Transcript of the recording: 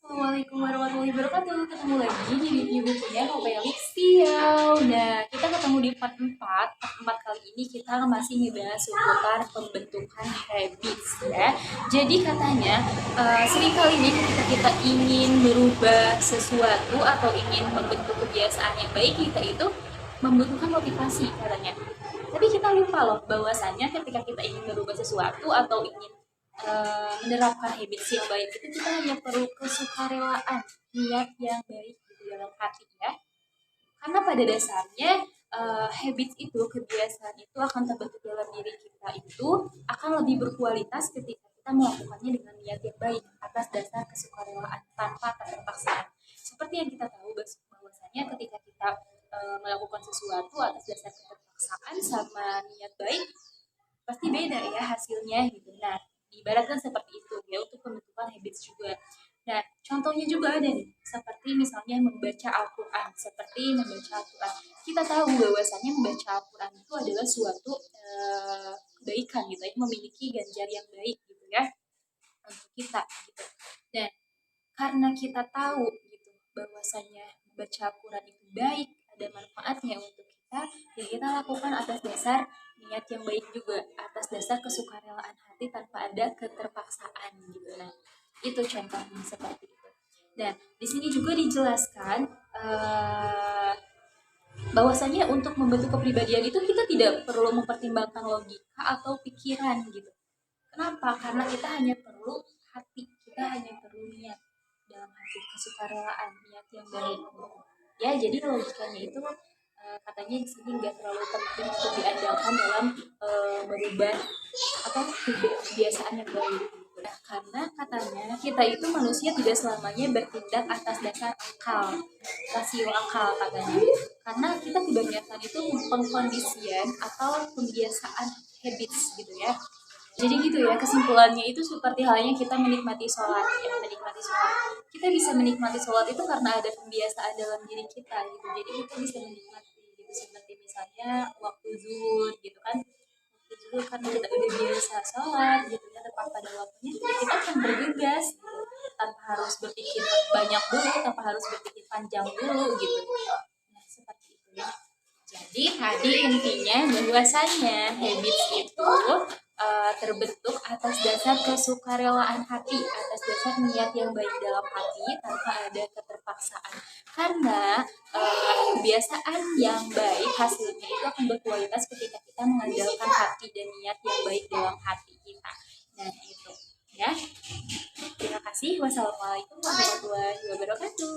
Assalamualaikum warahmatullahi wabarakatuh. Ketemu lagi di review bukunya Novelis Tiau. Nah, kita ketemu di part 4. Part 4 kali ini kita masih ngebahas seputar pembentukan habits ya. Jadi katanya seringkali nih ketika kita ingin merubah sesuatu atau ingin membentuk kebiasaan yang baik, kita itu membutuhkan motivasi katanya. Tapi kita lupa loh bahwasanya ketika kita ingin merubah sesuatu atau ingin menerapkan habits yang baik itu kita hanya perlu kesukarelaan, niat yang baik di dalam hati ya. Karena pada dasarnya habits itu, kebiasaan itu akan terbentuk dalam diri kita itu akan lebih berkualitas ketika kita melakukannya dengan niat yang baik atas dasar kesukarelaan tanpa keterpaksaan. Seperti yang kita tahu bahwasanya ketika kita melakukan sesuatu atas dasar keterpaksaan sama niat baik pasti beda ya hasilnya gitu. Nah, ibaratkan seperti itu ya untuk pembentukan habits juga. Nah, contohnya juga ada nih, seperti misalnya membaca Al-Quran. Seperti membaca Al-Quran. Kita tahu bahwasanya membaca Al-Quran itu adalah suatu kebaikan gitu ya, memiliki ganjar yang baik gitu ya untuk kita gitu. Dan karena kita tahu gitu bahwasanya membaca Al-Quran itu baik, ada manfaatnya untuk kita, ya kita lakukan atas dasar niat yang baik juga, atas dasar kesukarelaan hati tanpa ada keterpaksaan gitu. Nah, itu contohnya seperti itu. Dan di sini juga dijelaskan bahwasanya untuk membentuk kepribadian itu kita tidak perlu mempertimbangkan logika atau pikiran gitu. Kenapa? Karena kita hanya perlu hati, kita hanya perlu niat dalam hati, kesukarelaan, niat yang baik. Ya, jadi logikanya itu katanya di sini nggak terlalu penting untuk diandalkan dalam merubah kebiasaan yang baik. Nah, karena katanya kita itu manusia tidak selamanya bertindak atas dasar akal, rasio akal katanya. Karena kita kebanyakan itu pengkondisian atau pembiasaan habits gitu ya. Jadi gitu ya, kesimpulannya itu seperti halnya kita menikmati sholat ya, menikmati sholat. Kita bisa menikmati sholat itu karena ada pembiasaan dalam diri kita gitu. Jadi kita bisa menikmati gitu, seperti misalnya waktu zuhur gitu kan. Waktu zuhur karena kita udah biasa sholat gitu ya, tepat pada waktunya, ya kita akan bergegas gitu, tanpa harus berpikir banyak dulu, tanpa harus berpikir panjang dulu gitu. Nah, seperti itu ya. Jadi tadi intinya bahwasanya habits itu terbentuk atas dasar kesukarelaan hati, atas dasar niat yang baik dalam hati tanpa ada keterpaksaan. Karena kebiasaan yang baik hasilnya itu akan berkualitas ketika kita mengandalkan hati dan niat yang baik dalam hati kita. Nah itu ya. Terima kasih. Wassalamualaikum warahmatullahi wabarakatuh.